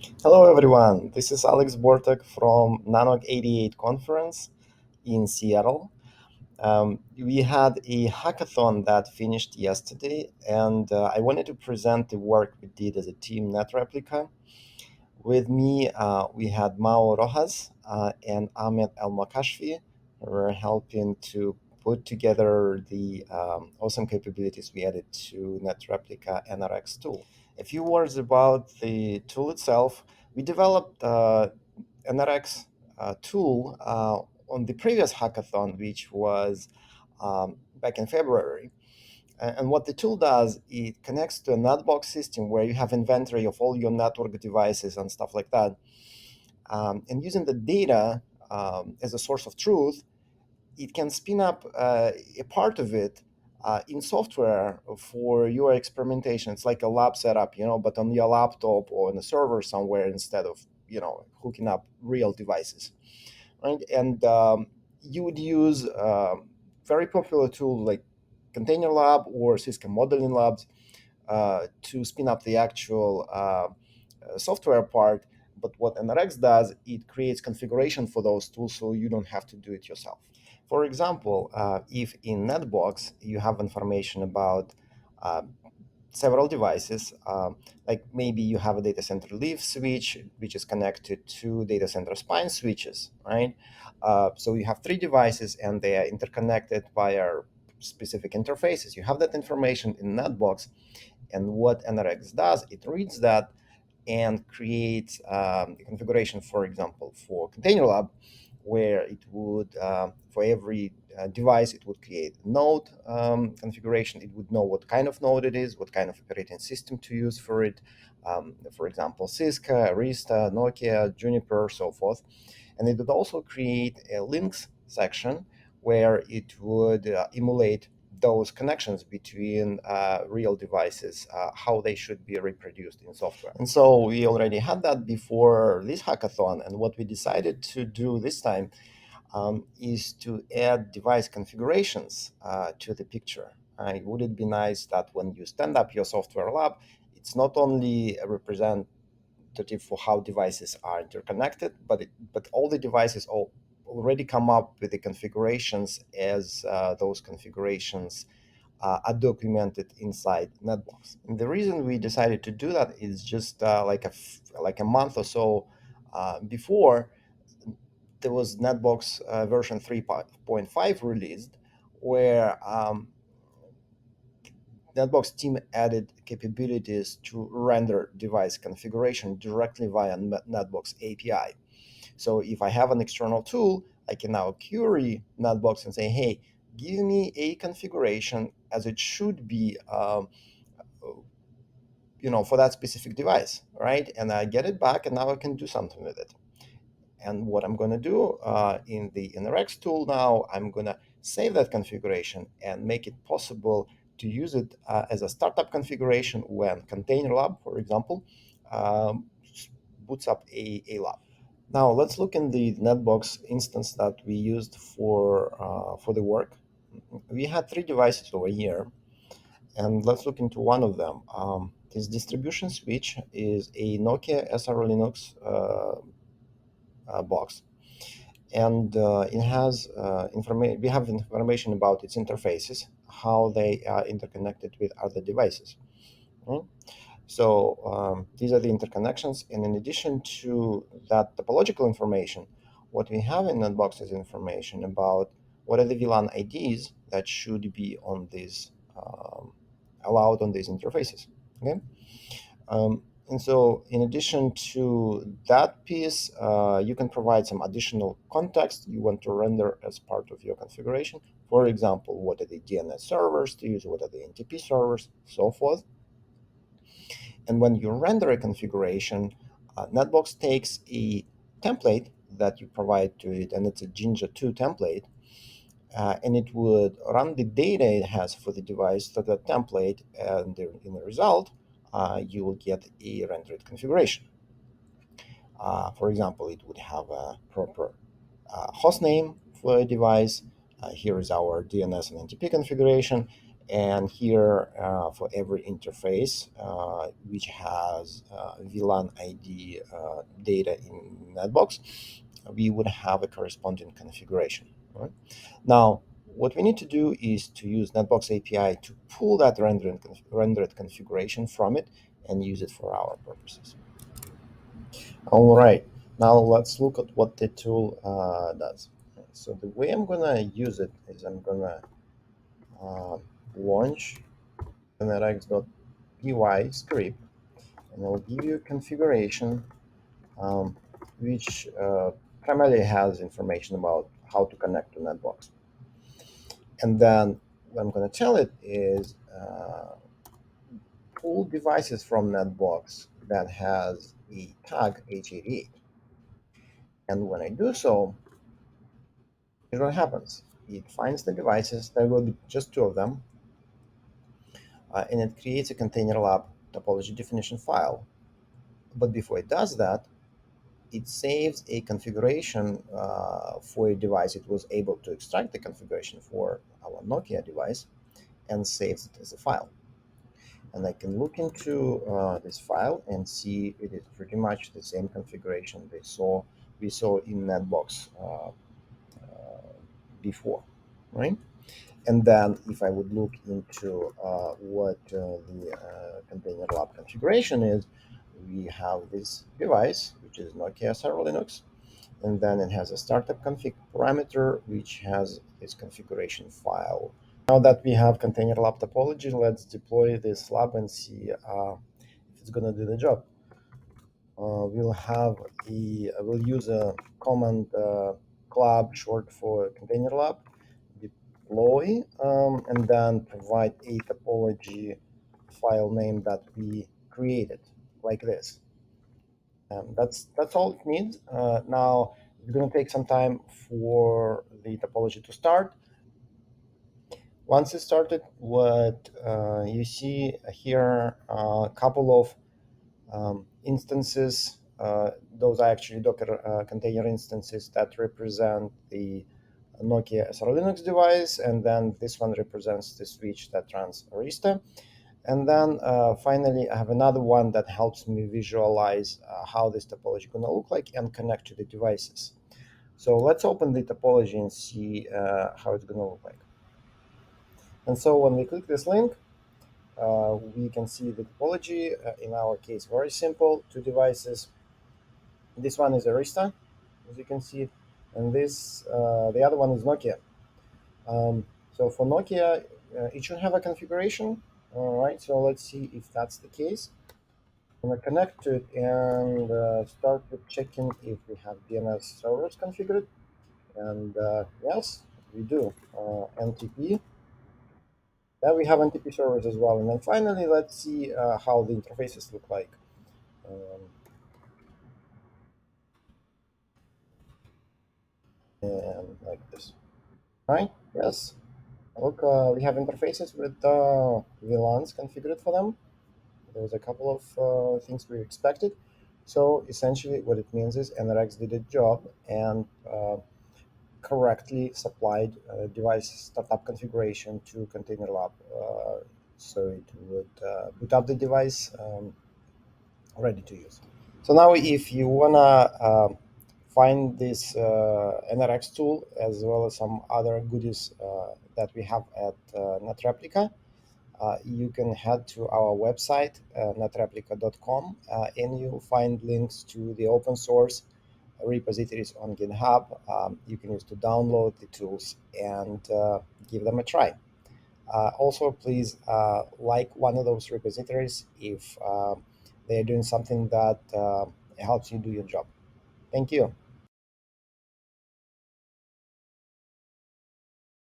Hello, everyone. This is Alex Bortek from NANOG-88 conference in Seattle. We had a hackathon that finished yesterday, and I wanted to present the work we did as a team, Netreplica. With me, we had Mao Rojas and Ahmed El-Makashfi, who were helping to put together the awesome capabilities we added to Netreplica NRX tool. A few words about the tool itself. We developed NRX tool on the previous hackathon, which was back in February. And what the tool does, it connects to a netbox system where you have inventory of all your network devices and stuff like that. And using the data as a source of truth, it can spin up a part of it in software for your experimentation. It's like a lab setup, but on your laptop or on a server somewhere instead of, hooking up real devices, right? And you would use very popular tools like Container Lab or System Modeling Labs to spin up the actual software part. But what NRX does, it creates configuration for those tools so you don't have to do it yourself. For example, if in Netbox you have information about uh, several devices, like maybe you have a data center leaf switch, which is connected to data center spine switches, right? So you have three devices and they are interconnected via specific interfaces. You have that information in Netbox, and what NRX does, it reads that and creates a configuration, for example, for Container Lab, where it would, for every device, it would create node configuration. It would know what kind of node it is, what kind of operating system to use for it. For example, Cisco, Arista, Nokia, Juniper, so forth. And it would also create a links section where it would emulate those connections between real devices, how they should be reproduced in software. And so we already had that before this hackathon. And what we decided to do this time is to add device configurations to the picture. Would it be nice that when you stand up your software lab, it's not only a representative for how devices are interconnected, but all the devices already come up with the configurations as those configurations are documented inside Netbox. And the reason we decided to do that is just like a month or so before, there was Netbox version 3.5 released, where Netbox team added capabilities to render device configuration directly via Netbox API. So if I have an external tool, I can now query Netbox and say, hey, give me a configuration as it should be, for that specific device, right? And I get it back, and now I can do something with it. And what I'm going to do in the NRX tool now, I'm going to save that configuration and make it possible to use it as a startup configuration when Container Lab, for example, um, boots up a lab. Now let's look in the Netbox instance that we used for the work. We had three devices over here, and let's look into one of them. This distribution switch is a Nokia SR Linux box, and it has information. We have information about its interfaces, how they are interconnected with other devices. Right? So these are the interconnections, and in addition to that topological information, what we have in Netbox is information about what are the VLAN IDs that should be on these allowed on these interfaces. Okay. And so in addition to that piece, you can provide some additional context you want to render as part of your configuration. For example, what are the DNS servers to use, what are the NTP servers, so forth. And when you render a configuration, Netbox takes a template that you provide to it, and it's a Jinja 2 template, and it would run the data it has for the device to that template, and in the result, you will get a rendered configuration. For example, it would have a proper host name for a device. Here is our DNS and NTP configuration, And here, for every interface which has VLAN ID data in Netbox, we would have a corresponding configuration. Right? Now, what we need to do is to use Netbox API to pull that rendered configuration from it and use it for our purposes. All right, now let's look at what the tool does. So the way I'm gonna use it is I'm gonna uh, launch NRX.py script, and I'll give you a configuration um, which primarily has information about how to connect to Netbox. And then what I'm going to tell it is pull devices from Netbox that has a tag H88. And when I do so, here's what happens. It finds the devices, there will be just two of them, and it creates a container lab topology definition file. But before it does that, it saves a configuration for a device. It was able to extract the configuration for our Nokia device and saves it as a file. And I can look into this file and see it is pretty much the same configuration we saw in Netbox before, right? And then if I would look into what the container lab configuration is, we have this device, which is Nokia Server Linux, and then it has a startup config parameter, which has this configuration file. Now that we have container lab topology, let's deploy this lab and see if it's going to do the job. We'll use a command club short for container lab, deploy, and then provide a topology file name that we created, like this. That's all it needs. Now it's going to take some time for the topology to start. Once it started, what you see here a couple of instances. Those are actually Docker container instances that represent the Nokia SR Linux device, and then this one represents the switch that runs Arista. And then finally, I have another one that helps me visualize how this topology is going to look like and connect to the devices. So let's open the topology and see how it's going to look like. And so when we click this link, we can see the topology. In our case, very simple, two devices. This one is Arista, as you can see, and the other one is Nokia. So for Nokia, it should have a configuration. All right, so let's see if that's the case. I'm gonna connect to it and start with checking if we have DNS servers configured. And yes, we do. NTP. Yeah, we have NTP servers as well. And then finally, let's see how the interfaces look like. Um, and like this. Right? Yes. Look, we have interfaces with VLANs configured for them. There was a couple of things we expected. So essentially, what it means is NRX did its job and correctly supplied device startup configuration to Container Lab, so it would boot up the device ready to use. So now, if you wanna find this NRX tool as well as some other goodies that we have at Netreplica, you can head to our website, netreplica.com, and you'll find links to the open source repositories on GitHub. You can use to download the tools and give them a try. Also, please like one of those repositories if they're doing something that helps you do your job. Thank you.